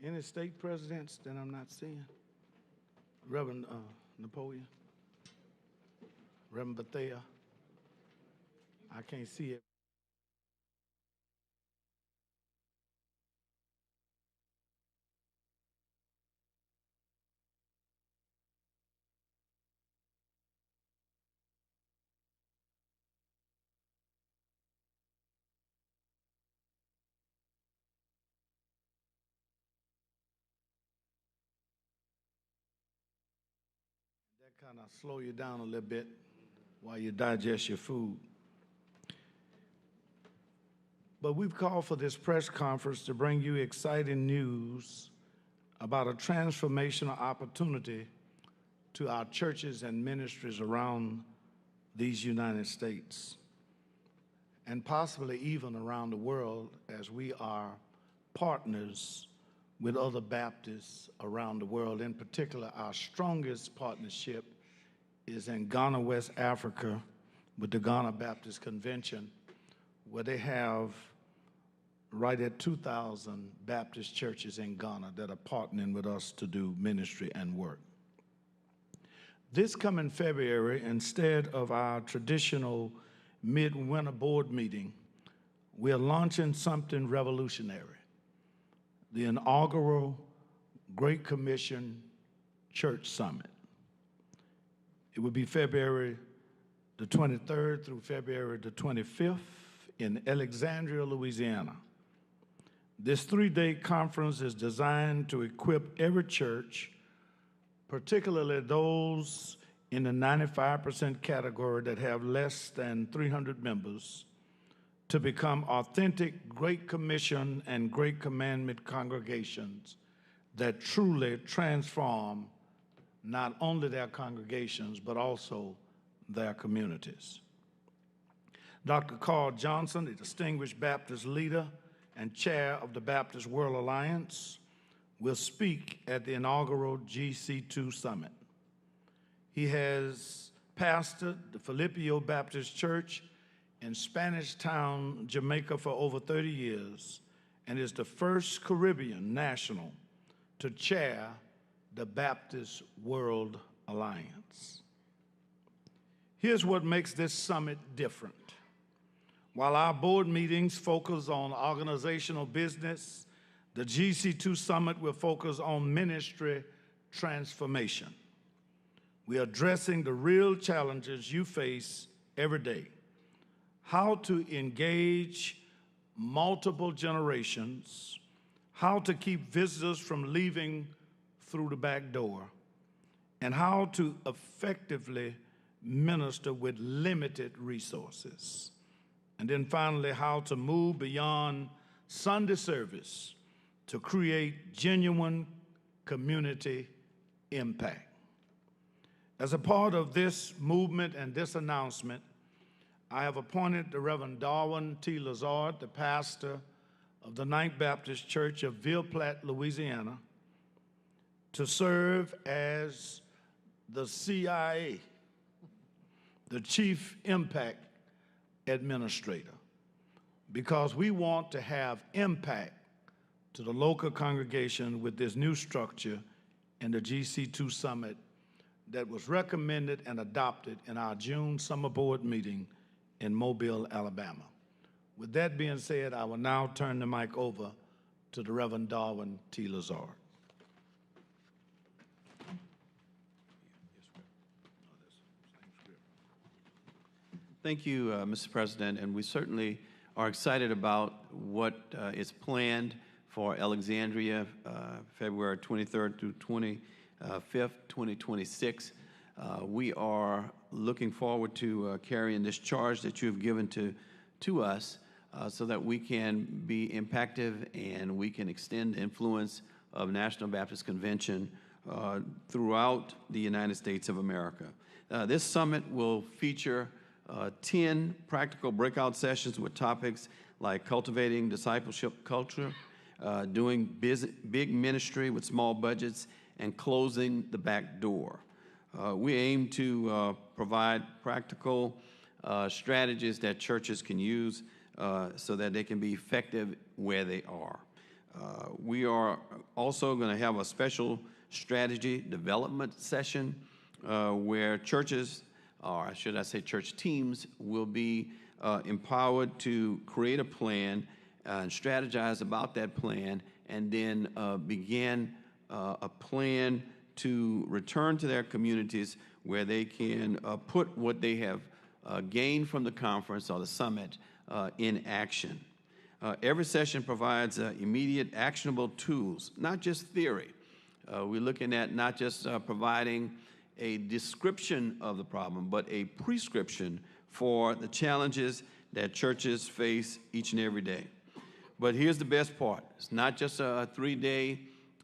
Any state presidents that I'm not seeing? Reverend Napoleon? Reverend Bethea? I can't see it. That kind of slow you down a little bit while you digest your food. But we've called for this press conference to bring you exciting news about a transformational opportunity to our churches and ministries around these United States, and possibly even around the world, as we are partners with other Baptists around the world. In particular, our strongest partnership is in Ghana, West Africa, with the Ghana Baptist Convention, where they have right at 2,000 Baptist churches in Ghana that are partnering with us to do ministry and work. This coming February, instead of our traditional midwinter board meeting, we are launching something revolutionary: the inaugural Great Commission Church Summit. It will be February the 23rd through February the 25th in Alexandria, Louisiana. This three-day conference is designed to equip every church, particularly those in the 95% category that have less than 300 members, to become authentic Great Commission and Great Commandment congregations that truly transform not only their congregations, but also their communities. Dr. Carl Johnson, a distinguished Baptist leader and chair of the Baptist World Alliance, will speak at the inaugural GC2 Summit. He has pastored the Filipino Baptist Church in Spanish Town, Jamaica for over 30 years, and is the first Caribbean national to chair the Baptist World Alliance. Here's what makes this summit different. While our board meetings focus on organizational business, the GC2 Summit will focus on ministry transformation. We are addressing the real challenges you face every day: how to engage multiple generations, how to keep visitors from leaving through the back door, and how to effectively minister with limited resources. And then finally, how to move beyond Sunday service to create genuine community impact. As a part of this movement and this announcement, I have appointed the Reverend Darwin T. Lazard, the pastor of the Ninth Baptist Church of Ville Platte, Louisiana, to serve as the CIA, the Chief Impact Administrator, because we want to have impact to the local congregation with this new structure in the GC2 Summit that was recommended and adopted in our June summer board meeting in Mobile, Alabama. With that being said, I will now turn the mic over to the Reverend Darwin T. Lazard. Thank you, Mr. President, and we certainly are excited about what is planned for Alexandria, February 23rd through 25th, 2026. We are looking forward to carrying this charge that you have given to us so that we can be impactful and we can extend the influence of National Baptist Convention throughout the United States of America. This summit will feature 10 practical breakout sessions with topics like cultivating discipleship culture, doing big ministry with small budgets, and closing the back door. We aim to provide practical strategies that churches can use so that they can be effective where they are. We are also going to have a special strategy development session where churches, or should I say church teams, will be empowered to create a plan and strategize about that plan, and then begin a plan to return to their communities where they can put what they have gained from the conference or the summit in action. Every session provides immediate actionable tools, not just theory. We're looking at not just providing a description of the problem, but a prescription for the challenges that churches face each and every day. But here's the best part. It's not just a 3-day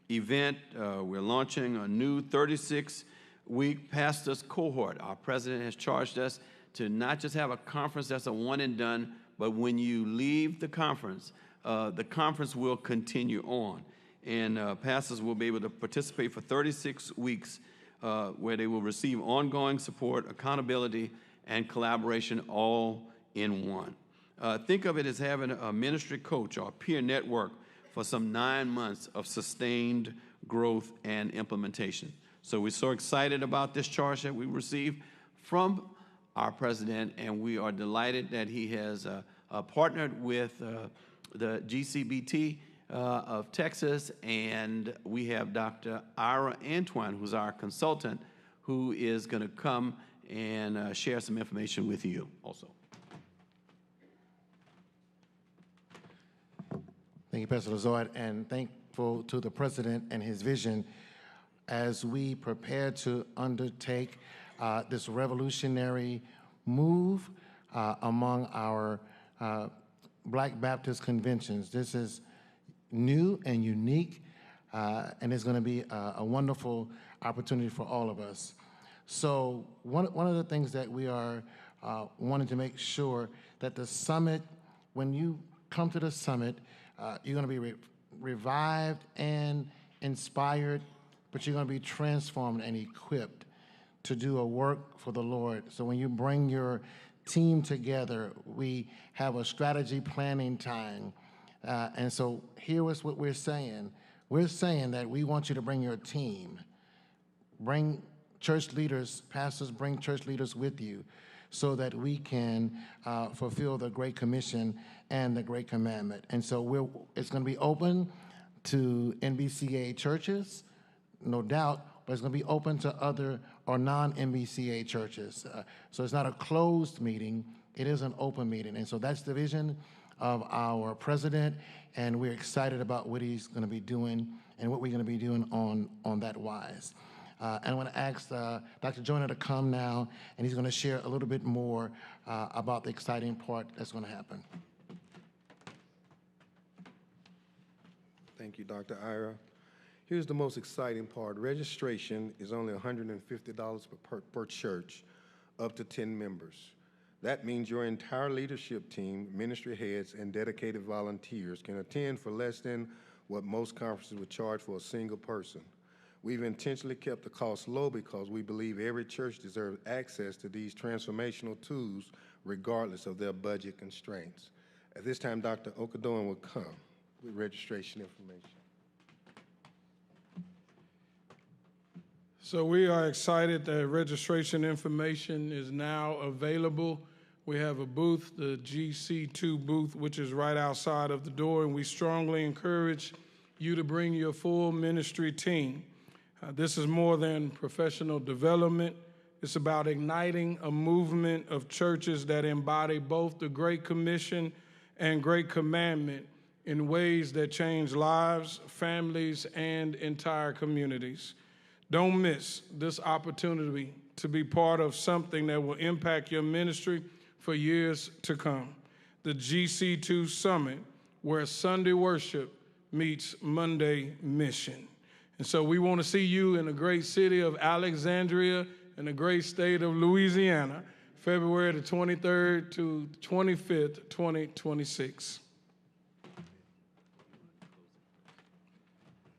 event. We're launching a new 36-week pastors cohort. Our president has charged us to not just have a conference that's a one and done, but when you leave the conference will continue on. And pastors will be able to participate for 36 weeks where they will receive ongoing support, accountability, and collaboration all in one. Think of it as having a ministry coach or peer network for some 9 months of sustained growth and implementation. So we're so excited about this charge that we received from our president, and we are delighted that he has partnered with the GCBT of Texas, and we have Dr. Ira Antoine, who's our consultant, who is going to come and share some information with you also. Thank you, Pastor Lazoid, and thankful to the President and his vision as we prepare to undertake this revolutionary move among our Black Baptist conventions. This is new and unique, and it's going to be a wonderful opportunity for all of us. So one of the things that we are wanting to make sure that the summit, when you come to the summit, you're going to be revived and inspired, but you're going to be transformed and equipped to do a work for the Lord. So when you bring your team together, we have a strategy planning time. And so here is what we're saying. We're saying that we want you to bring your team. Bring church leaders, pastors, bring church leaders with you so that we can fulfill the Great Commission and the Great Commandment. And so it's going to be open to NBCA churches, no doubt, but it's going to be open to other or non-NBCA churches. So it's not a closed meeting, it is an open meeting. And so that's the vision of our president, and we're excited about what he's going to be doing and what we're going to be doing on that wise. And I want to ask Dr. Joyner to come now, and he's going to share a little bit more about the exciting part that's going to happen. Thank you, Dr. Ira. Here's the most exciting part. Registration is only $150 per church, up to 10 members. That means your entire leadership team, ministry heads, and dedicated volunteers can attend for less than what most conferences would charge for a single person. We've intentionally kept the cost low because we believe every church deserves access to these transformational tools regardless of their budget constraints. At this time, Dr. Okadoin will come with registration information. So we are excited that registration information is now available. We have a booth, the GC2 booth, which is right outside of the door, and we strongly encourage you to bring your full ministry team. This is more than professional development. It's about igniting a movement of churches that embody both the Great Commission and Great Commandment in ways that change lives, families, and entire communities. Don't miss this opportunity to be part of something that will impact your ministry for years to come. The GC2 Summit, where Sunday worship meets Monday mission. And so we want to see you in the great city of Alexandria in the great state of Louisiana, February the 23rd to 25th, 2026.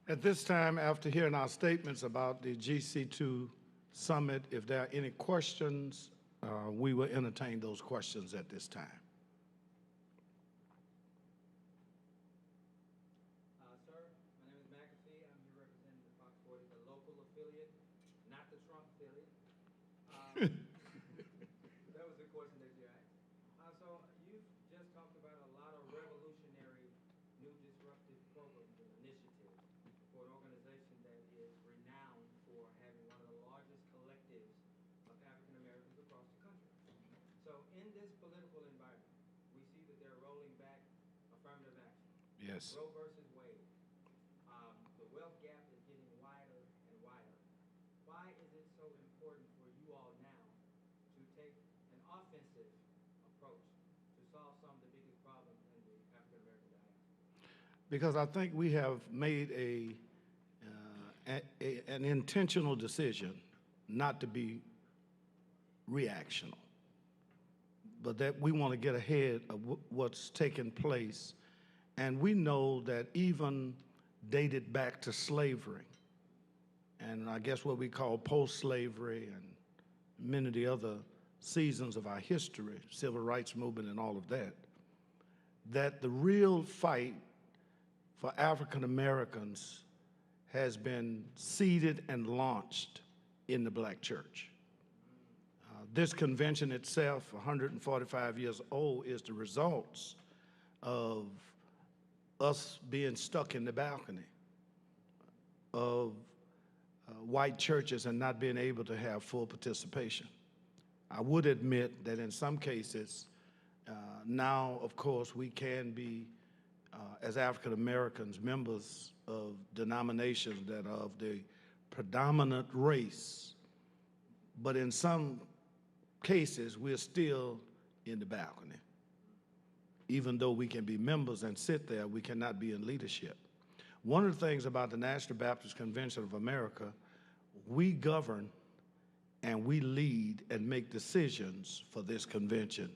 At this time, after hearing our statements about the GC2 Summit, if there are any questions, we will entertain those questions at this time. Sir, local affiliate, not the Trump affiliate. That was the question that you asked. So you've just talked about a lot of revolutionary, new disruptive programs and initiatives for an organization that is renowned for having one of the largest collectives of African Americans across the country. So in this political environment, we see that they're rolling back affirmative action. Yes. Roe versus Wade. The wealth gap is getting wider and wider. Why is it so important for you all now to take an offensive approach to solve some of the biggest problems in the African American diaspora? Because I think we have made an intentional decision not to be reactional, but that we want to get ahead of what's taking place. And we know that even dated back to slavery, and I guess what we call post-slavery and many of the other seasons of our history, civil rights movement and all of that, that the real fight for African Americans has been seeded and launched in the black church. This convention itself, 145 years old, is the results of us being stuck in the balcony of white churches and not being able to have full participation. I would admit that in some cases, now, of course, we can be, as African Americans, members of denominations that are of the predominant race, but in some cases, we're still in the balcony. Even though we can be members and sit there, we cannot be in leadership. One of the things about the National Baptist Convention of America, we govern and we lead and make decisions for this convention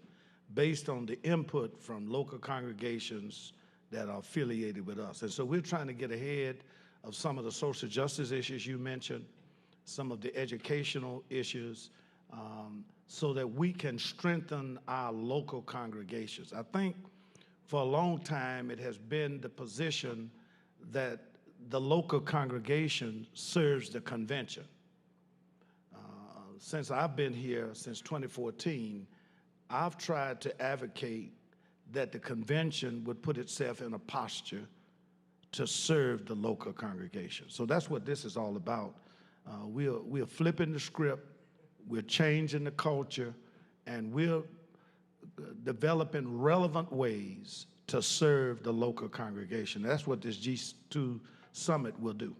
based on the input from local congregations that are affiliated with us. And so we're trying to get ahead of some of the social justice issues you mentioned, some of the educational issues, so that we can strengthen our local congregations. I think for a long time it has been the position that the local congregation serves the convention. Since I've been here since 2014, I've tried to advocate that the convention would put itself in a posture to serve the local congregation. So that's what this is all about. We're flipping the script, we're changing the culture, and we're developing relevant ways to serve the local congregation. That's what this G2 Summit will do.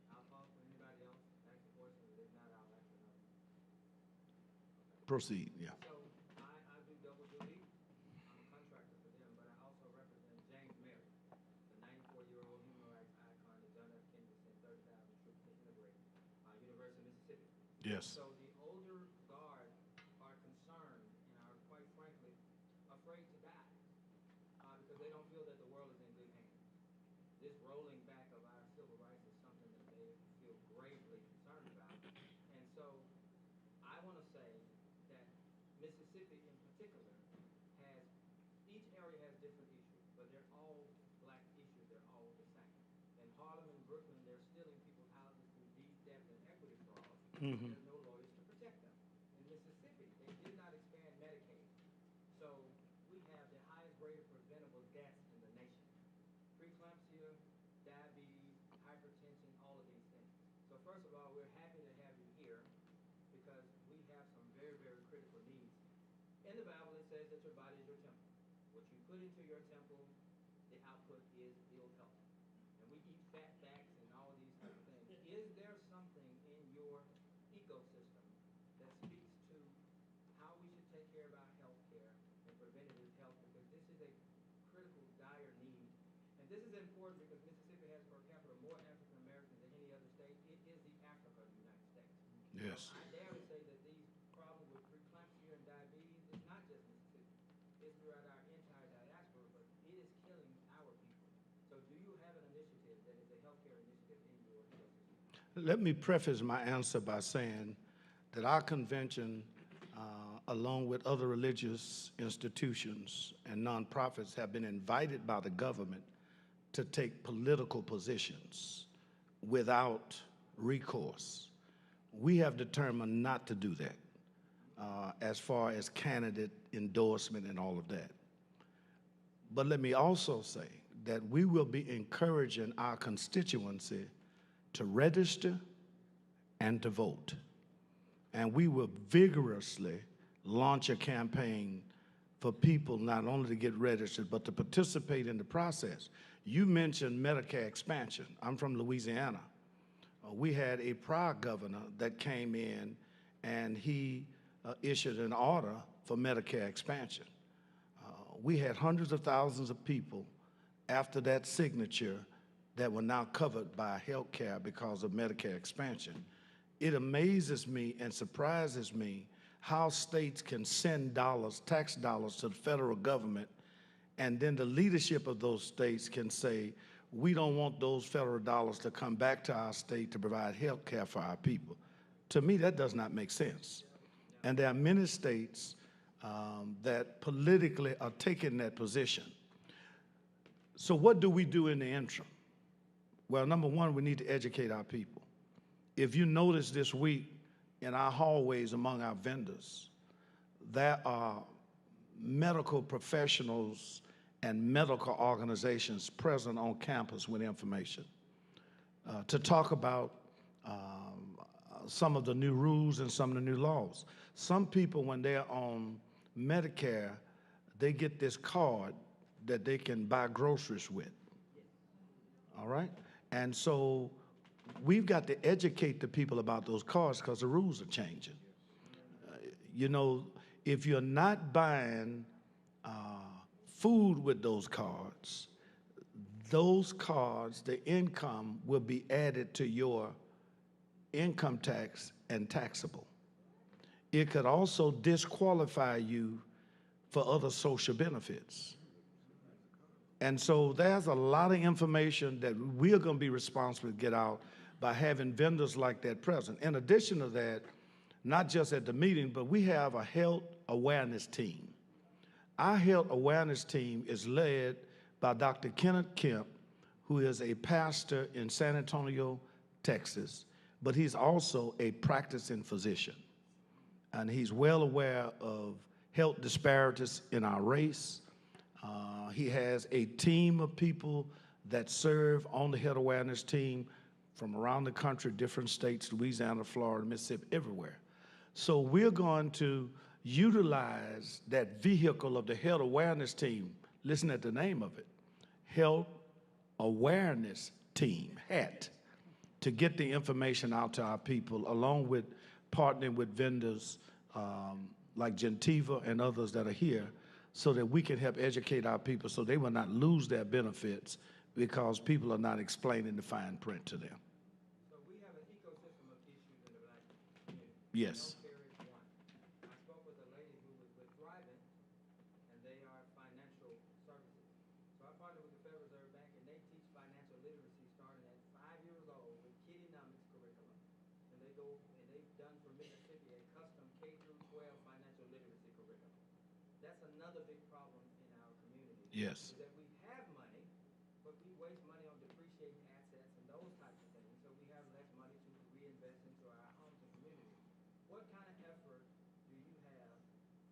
I'll pause for anybody else to ask a question, but if not, I'll ask another. Proceed, yeah. So I do double duty. I'm a contractor for them, but I also represent James Mary, the 94-year-old human rights icon that John F. Kennedy sent 30,000 troops to integrate, University of Mississippi. Yes. So the older guard are concerned and are, quite frankly, afraid to die because they don't feel that the world is in good hands. This rolling back of our civil rights is something that they feel gravely concerned about. And so I want to say that Mississippi in particular has, each area has different issues, but they're all black issues, they're all the same. In Harlem and Brooklyn, they're stealing people's houses through deed theft and equity fraud. There's no lawyers to protect them. In Mississippi, they did not expand Medicaid. So we have the highest rate of preventable deaths in the nation. Preeclampsia, diabetes, hypertension, all of these things. So first of all, we're happy to have you here because we have some very, very critical needs. In the Bible, it says that your body is your temple. What you put into your temple, the output is ill health. And we eat fat backs and all of these type of things. Is there something in your ecosystem that speaks to how we should take care of our health care and preventative health? Because this is a critical, dire need. And this is important because Mississippi has per capita more African Americans than any other state. It is the Africa of the United States. Yes. I dare to say that these problems with preeclampsia and diabetes is not just Mississippi. It's throughout our entire diaspora, but it is killing our people. So do you have an initiative that is a healthcare initiative in your ecosystem? Let me preface my answer by saying that our convention, along with other religious institutions and nonprofits, have been invited by the government to take political positions without recourse. We have determined not to do that as far as candidate endorsement and all of that. But let me also say that we will be encouraging our constituency to register and to vote. And we will vigorously launch a campaign for people not only to get registered, but to participate in the process. You mentioned Medicare expansion. I'm from Louisiana. We had a prior governor that came in and he issued an order for Medicare expansion. We had hundreds of thousands of people after that signature that were now covered by health care because of Medicare expansion. It amazes me and surprises me how states can send dollars, tax dollars, to the federal government, and then the leadership of those states can say, we don't want those federal dollars to come back to our state to provide health care for our people. To me, that does not make sense. And there are many states that politically are taking that position. So what do we do in the interim? Well, number one, we need to educate our people. If you notice this week in our hallways among our vendors, there are medical professionals and medical organizations present on campus with information to talk about some of the new rules and some of the new laws. Some people, when they're on Medicare, they get this card that they can buy groceries with, all right? And so we've got to educate the people about those cards because the rules are changing. You know, if you're not buying food with those cards, the income will be added to your income tax and taxable. It could also disqualify you for other social benefits. And so there's a lot of information that we're going to be responsible to get out by having vendors like that present. In addition to that, not just at the meeting, but we have a health awareness team. Our health awareness team is led by Dr. Kenneth Kemp, who is a pastor in San Antonio, Texas, but he's also a practicing physician. And he's well aware of health disparities in our race. He has a team of people that serve on the health awareness team from around the country, different states, Louisiana, Florida, Mississippi, everywhere. So we're going to utilize that vehicle of the health awareness team. Listen at the name of it, Health Awareness Team, HAT, to get the information out to our people, along with partnering with vendors like Gentiva and others that are here, so that we can help educate our people so they will not lose their benefits because people are not explaining the fine print to them. So we have an ecosystem of issues in the Black community. Yes. Healthcare is one. I spoke with a lady who was with Thrivent, and they are financial services. So I partnered with the Federal Reserve Bank, and they teach financial literacy starting at 5 years old with Kittynomics curriculum. And they go, and they've done for Mississippi a custom K through 12 financial literacy curriculum. That's another big problem in our community. Yes. Is that we have money, but we waste money on depreciating assets and those types of things. So we have less money to reinvest into our homes and communities. What kind of effort do you have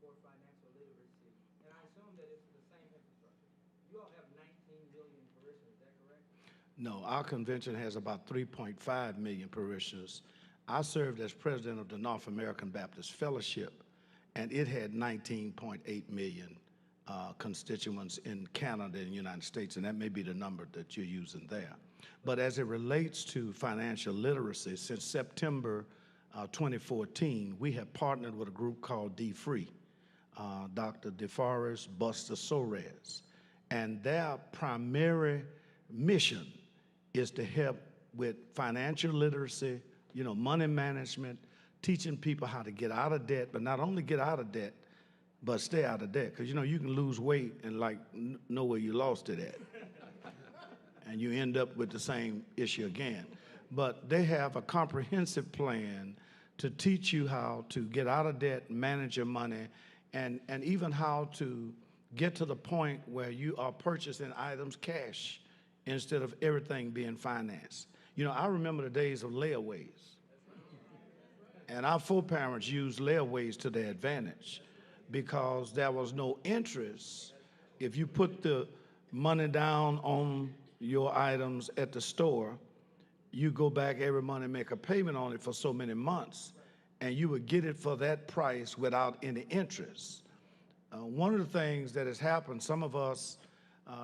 for financial literacy? And I assume that it's the same infrastructure. You all have 19 million parishioners, is that correct? No, our convention has about 3.5 million parishioners. I served as president of the North American Baptist Fellowship, and it had 19.8 million constituents in Canada and the United States, and that may be the number that you're using there. But as it relates to financial literacy, since September 2014, we have partnered with a group called D-Free, Dr. DeForest, Buster Soares, and their primary mission is to help with financial literacy, you know, money management, teaching people how to get out of debt, but not only get out of debt, but stay out of debt. Because, you know, you can lose weight and, like, know where you lost it at. And you end up with the same issue again. But they have a comprehensive plan to teach you how to get out of debt, manage your money, and even how to get to the point where you are purchasing items cash instead of everything being financed. You know, I remember the days of layaways. And our foreparents used layaways to their advantage because there was no interest. If you put the money down on your items at the store, you go back every month and make a payment on it for so many months, and you would get it for that price without any interest. One of the things that has happened, some of us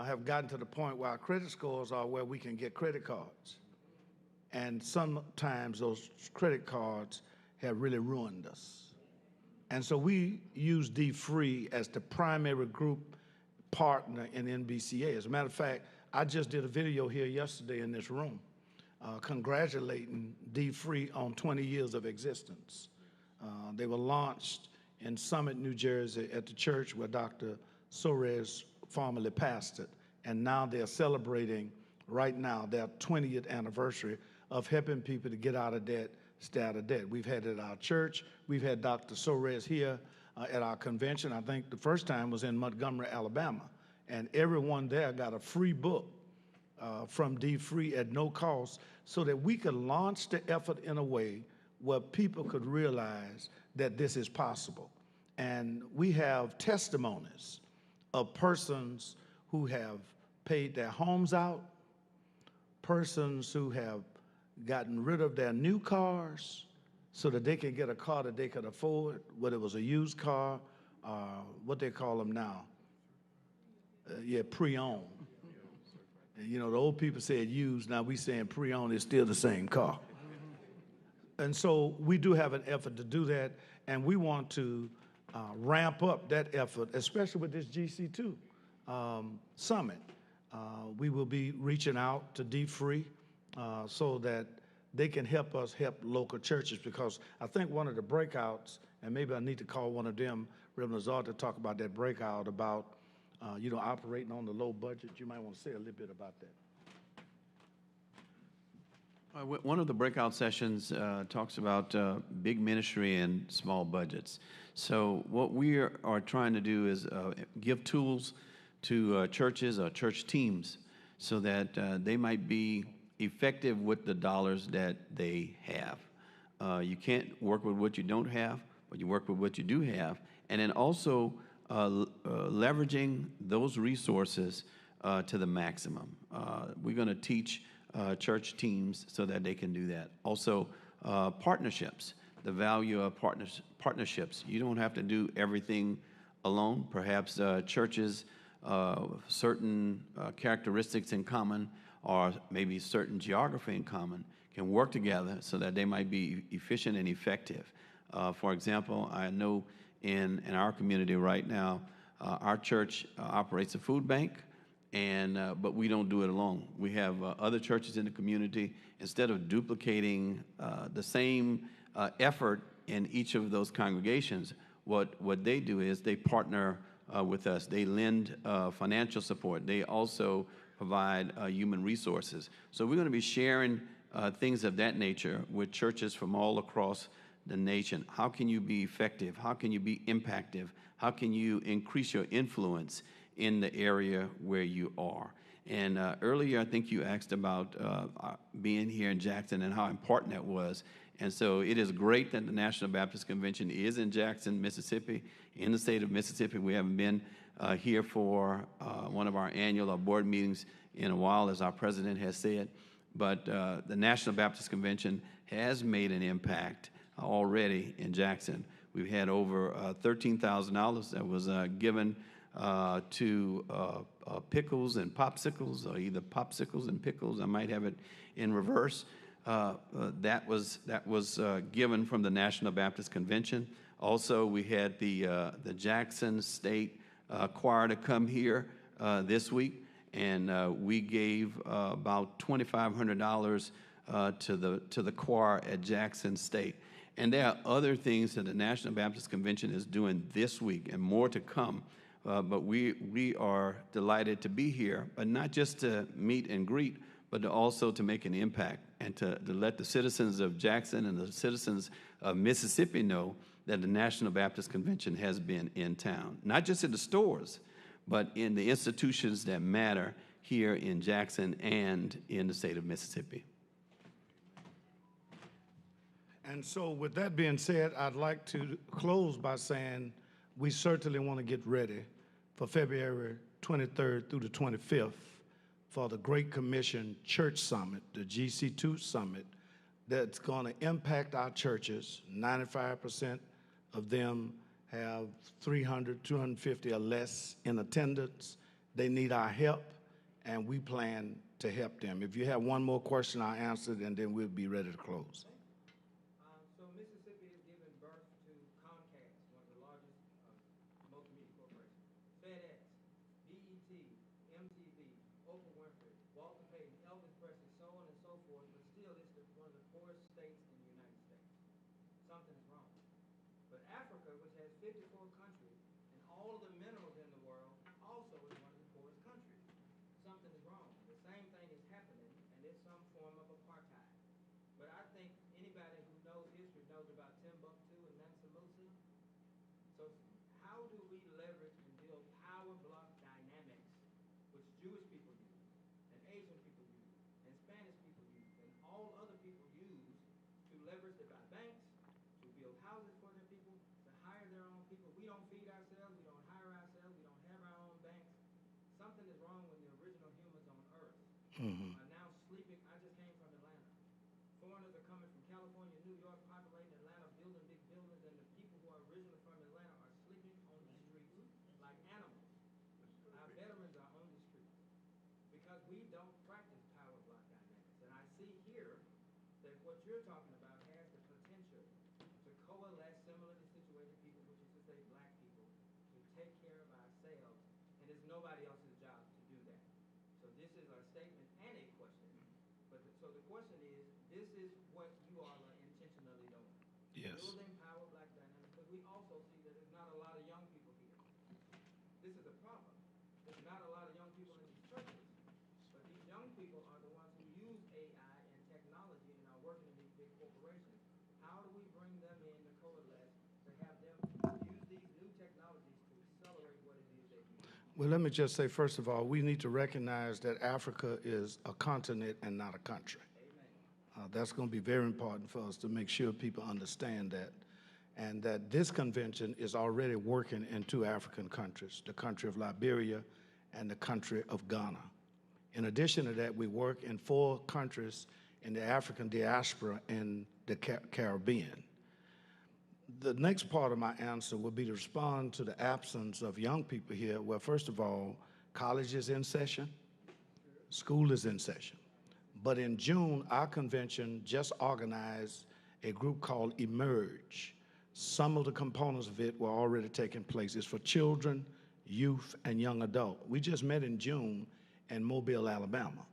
have gotten to the point where our credit scores are where we can get credit cards. And sometimes those credit cards have really ruined us. And so we use D-Free as the primary group partner in NBCA. As a matter of fact, I just did a video here yesterday in this room congratulating D-Free on 20 years of existence. They were launched in Summit, New Jersey at the church where Dr. Soares formerly pastored, and now they're celebrating right now their 20th anniversary of helping people to get out of debt, stay out of debt. We've had it at our church. We've had Dr. Soares here at our convention. I think the first time was in Montgomery, Alabama, and everyone there got a free book from D-Free at no cost so that we could launch the effort in a way where people could realize that this is possible. And we have testimonies of persons who have paid their homes out, persons who have gotten rid of their new cars so that they can get a car that they could afford, whether it was a used car, what they call them now, pre-owned. You know, the old people said used, now we saying pre-owned is still the same car. And so we do have an effort to do that, and we want to ramp up that effort, especially with this GC2 summit. We will be reaching out to D-Free so that they can help us help local churches, because I think one of the breakouts, and maybe I need to call one of them, Reverend Lazard, to talk about that breakout about operating on the low budget. You might want to say a little bit about that. One of the breakout sessions talks about big ministry and small budgets. So what we are trying to do is give tools to churches or church teams so that they might be effective with the dollars that they have. You can't work with what you don't have, but you work with what you do have. And then also leveraging those resources to the maximum. We're going to teach church teams so that they can do that. Also, partnerships, the value of partnerships. You don't have to do everything alone. Perhaps churches, certain characteristics in common, or maybe certain geography in common, can work together so that they might be efficient and effective. For example, I know in our community right now, our church operates a food bank, but we don't do it alone. We have other churches in the community. Instead of duplicating the same effort in each of those congregations, what they do is they partner with us. They lend financial support. They also provide human resources. So we're going to be sharing things of that nature with churches from all across the nation. How can you be effective? How can you be impactive? How can you increase your influence in the area where you are? And earlier, I think you asked about being here in Jackson and how important that was. And so it is great that the National Baptist Convention is in Jackson, Mississippi, in the state of Mississippi. We haven't been here for one of our annual board meetings in a while, as our president has said. But the National Baptist Convention has made an impact already in Jackson. We've had over $13,000 that was given to pickles and popsicles, or either popsicles and pickles. I might have it in reverse. That was given from the National Baptist Convention. Also, we had the Jackson State Choir to come here this week, and we gave about $2,500 to the choir at Jackson State. And there are other things that the National Baptist Convention is doing this week, and more to come. But we are delighted to be here, but not just to meet and greet, but also to make an impact and to let the citizens of Jackson and the citizens of Mississippi know that the National Baptist Convention has been in town, not just in the stores, but in the institutions that matter here in Jackson and in the state of Mississippi. And so with that being said, I'd like to close by saying we certainly want to get ready for February 23rd through the 25th for the Great Commission Church Summit, the GC2 Summit, that's going to impact our churches. 95% of them have 300, 250 or less in attendance. They need our help, and we plan to help them. If you have one more question, I'll answer it, and then we'll be ready to close. So Mississippi has given birth to Comcast, one of the largest multimedia corporations, FedEx, BET, MTV, Oprah Winfrey, Walter Payton, Elvis Presley, so on and so forth, but still it's one of the poorest states in the United States. Something is wrong. But Africa, which has 54 countries and all of the minerals in the world, also is one of the poorest countries. Something is wrong. The same thing is happening, and it's some form of apartheid. But I think anybody who knows history knows about Timbuktu and Mansa Musa. So how do we leverage and build power block dynamics, which Jewish people use, and Asian people use, and Spanish people use, and all other people use to leverage to buy banks, to build houses for their people, to hire their own people. We don't feed ourselves, we don't hire ourselves, we don't have our own banks. Something is wrong when the original humans on Earth are now sleeping. I just came from Atlanta. Foreigners are coming from California, New York, populating Atlanta, building big buildings, and the people who are originally from Atlanta are sleeping on the streets like animals. Our veterans are on the streets because we don't practice power block dynamics. And I see here that what you're talking about has the potential to coalesce similarly situated people, which is to say black people, to take care of ourselves, and it's nobody else's job to do that. So this is a statement and a question. So the question is, this is what you all are intentionally doing. Yes. Building power black dynamics, because we also see that there's not a lot of young people here. This is a problem. There's not a lot of young people in these churches. But these young people are the ones who use AI and technology and are working in these big corporations. How do we bring them in to coalesce, to have them use these new technologies to accelerate what it is they do? Well, let me just say, first of all, we need to recognize that Africa is a continent and not a country. That's going to be very important for us to make sure people understand that, and that this convention is already working in two African countries, the country of Liberia and the country of Ghana. In addition to that, we work in 4 countries in the African diaspora in the Caribbean. The next part of my answer will be to respond to the absence of young people here. Well, first of all, college is in session, school is in session. But in June, our convention just organized a group called Emerge. Some of the components of it were already taking place. It's for children, youth, and young adult. We just met in June in Mobile, Alabama.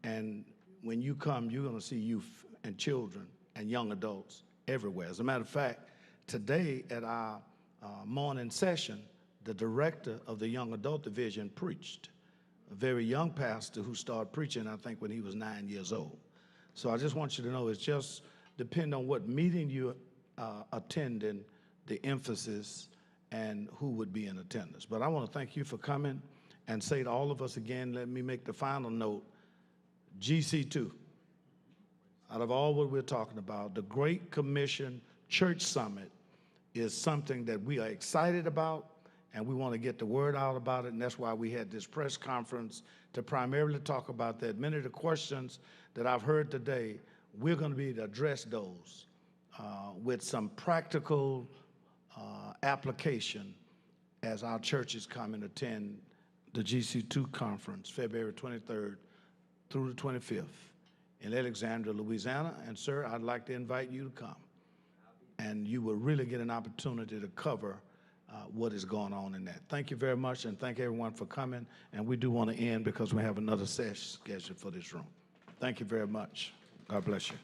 And when you come, you're going to see youth and children and young adults everywhere. As a matter of fact, today at our morning session, the director of the young adult division preached. A very young pastor who started preaching, I think, when he was 9 years old. So I just want you to know it's just depend on what meeting you attending, the emphasis, and who would be in attendance. But I want to thank you for coming and say to all of us again, let me make the final note, GC2, out of all what we're talking about, the Great Commission Church Summit is something that we are excited about, and we want to get the word out about it, and that's why we had this press conference to primarily talk about that. Many of the questions that I've heard today, we're going to be able to address those with some practical application as our churches come and attend the GC2 conference, February 23rd through the 25th in Alexandria, Louisiana. And sir, I'd like to invite you to come. And you will really get an opportunity to cover what is going on in that. Thank you very much, and thank everyone for coming. And we do want to end because we have another session scheduled for this room. Thank you very much. God bless you.